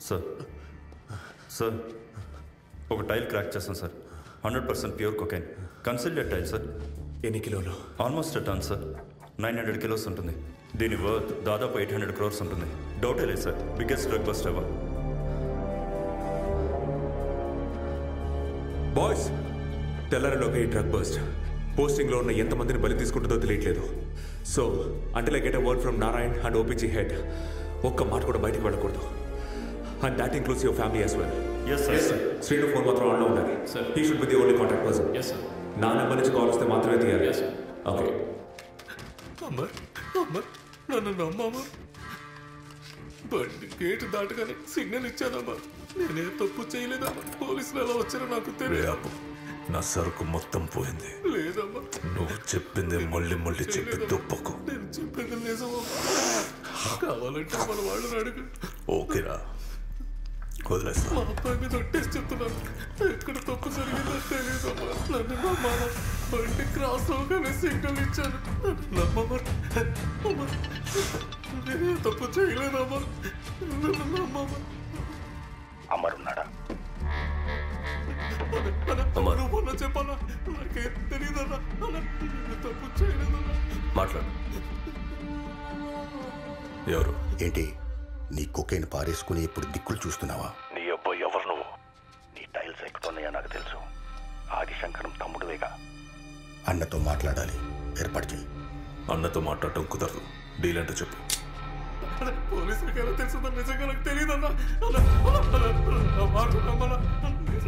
Sir sir ఒక tile crack చేస్తాం సార్. 100% pure cocaine. Concealed tile sir. ఎన్ని కిలోలు? ఆల్మోస్ట్ టన్ సార్. 900 కిలోస్ ఉంటుంది. దీని వర్త్ దాదాపు 800 crores ఉంటుంది. డౌటే లేదు sir. Biggest drug bust ever. Boys, తెల్లారిలోకి ఈ డ్రగ్ బస్ట్ పోస్టింగ్లో ఉన్న ఎంతమందిని బలి తీసుకుంటుందో తెలియట్లేదు. So until I get a word from Narayan and OPG head, ఒక్క మాట కూడా బయటికి వెళ్ళకూడదు. And that includes your family as well. Yes sir. Srinu phone మాత్రం ఆన్లో ఉండాలి. He should be the only contact person. నా నెంబర్ నుంచి కాల్ వస్తే మాత్రమే తీయాలి. ఓకే. అమ్మర్ అమ్మర్, నన్ను నమ్మమ్మా. బండి గేటు దాటగానే సిగ్నల్ ఇచ్చానమ్మా. నేనే తప్పు చేయలేదమ్మా. పోలీసులు ఎలా వచ్చారో నాకు తెలియదు. నా సరుకు మొత్తం పోయింది. లేదమ్మా, నువ్వు చెప్పింది మళ్ళీ మళ్ళీ చెప్పి దుప్పకు. నేను చెప్పింది నిజమమ్మా. కావాలంటే మన వాళ్ళని అడుగు. ఓకేరా, వదిలేస్తా. మా అబ్బాయి మీద ఒట్టేసి చెప్తున్నాను. ఎక్కడ తప్పు జరిగిందో తెలియదమ్మా. నన్ను నమ్మాలా? బండి క్రాస్ అవగానే సిగ్నల్ ఇచ్చాను. నమ్మమ్మా. నేనే తప్పు చేయలేదమ్మా. నన్ను నమ్మమ్మా. అమరున్నాడా? మొన్న చెప్పాలా? నాకేం తెలియదన్నా. తప్పు చేయలేదన్నా. మాట్లాడు. ఎవరు? ఏంటి నీ కొకైన్ పారేసుకుని ఇప్పుడు దిక్కులు చూస్తున్నావా? నీ అబ్బాయి ఎవరు? నువ్వు? నీ టైల్స్ ఎక్కుతున్నాయో నాకు తెలుసు. ఆదిశంకరం తమ్ముడువేగా. అన్నతో మాట్లాడాలి, ఏర్పాటు చేయి. అన్నతో మాట్లాడటం కుదరదు. డీల్ అంటే చెప్పు. పోలీసులకి ఎలా తెలుస్తుందో నిజంగా నాకు తెలియదన్నా.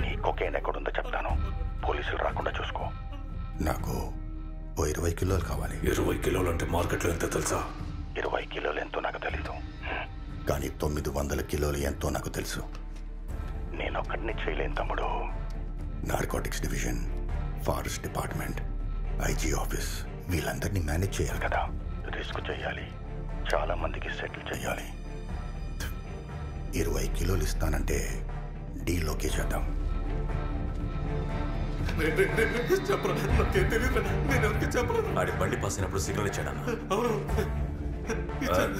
నీ కొకైన్ ఎక్కడుందో చెప్తాను. పోలీసులు రాకుండా చూసుకో. నాకు ఓ 20 కిలోలు కావాలి. 20 కిలోలు అంటే మార్కెట్లో ఎంత తెలుసా? 20 కిలోలు ఎంతో నాకు తెలీదు, కానీ 900 కిలోలు ఎంతో నాకు తెలుసు. నేనొక్కడిని చేయలేను తమ్ముడు. Narcotics division, forest department, IG office, వీళ్ళందరినీ మేనేజ్ చేయాలి కదా. రిస్క్ చేయాలి, చాలా మందికి సెటిల్ చేయాలి. 20 కిలోలు ఇస్తానంటే డీల్ ఓకే చేద్దాం. చెప్పరా? నాకేం తెలియదు. నేను ఎవరికి చెప్పరా? ఆడి బండి పాస్ అయినప్పుడు సిగ్నల్ ఇచ్చాడన్నా. అవును, ఇచ్చాడు.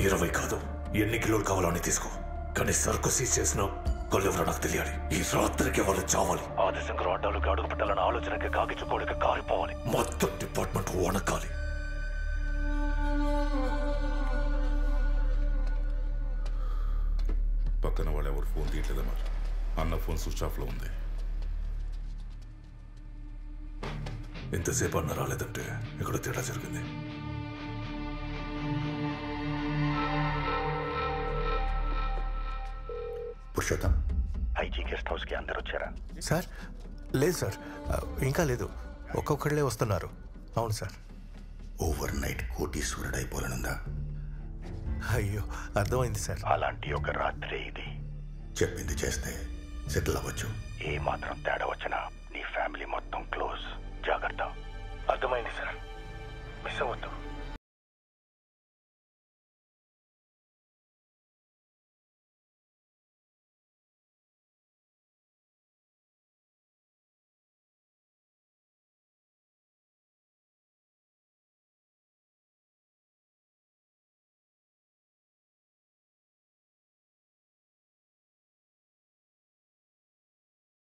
20 కాదు, ఎన్ని కిలోలు కావాలో అని తీసుకో. కానీ సరుకు సీజ్ చేసిన కొల్లెవరో నాకు తెలియాలి. ఈ రాత్రికి వాళ్ళు చావాలి. ఆదిశంకర్ అడ్డాలకు అడుగు పెట్టాలన్న ఆలోచనకి కాకిచుకోడికి కారిపోవాలి. మొత్తం డిపార్ట్మెంట్ వణకాలి. పక్కన వాళ్ళు ఎవరు ఫోన్ తీయట్లేదా? మరి అన్న ఫోన్ స్విచ్ ఆఫ్లో ఉంది. ఇంతసేపు అన్న రాలేదంటే ఇక్కడ తేడా జరిగింది. పురుషోత్తం, ఐజీ గెస్ట్ హౌస్కి అందరు వచ్చారా? సార్ లేదు సార్, ఇంకా లేదు. ఒక్కొక్కళ్ళే వస్తున్నారు. అవును సార్. ఓవర్ నైట్ కోటీశ్వరుడు అయిపోలనుందా? అయ్యో, అర్థమైంది సార్. అలాంటి ఒక రాత్రి ఇది. చెప్పింది చేస్తే సెటిల్ అవ్వచ్చు. ఏ మాత్రం తేడా వచ్చినా నీ ఫ్యామిలీ మొత్తం క్లోజ్. జాగ్రత్త. అర్థమైంది సార్. మిస్ అవ్వద్దు.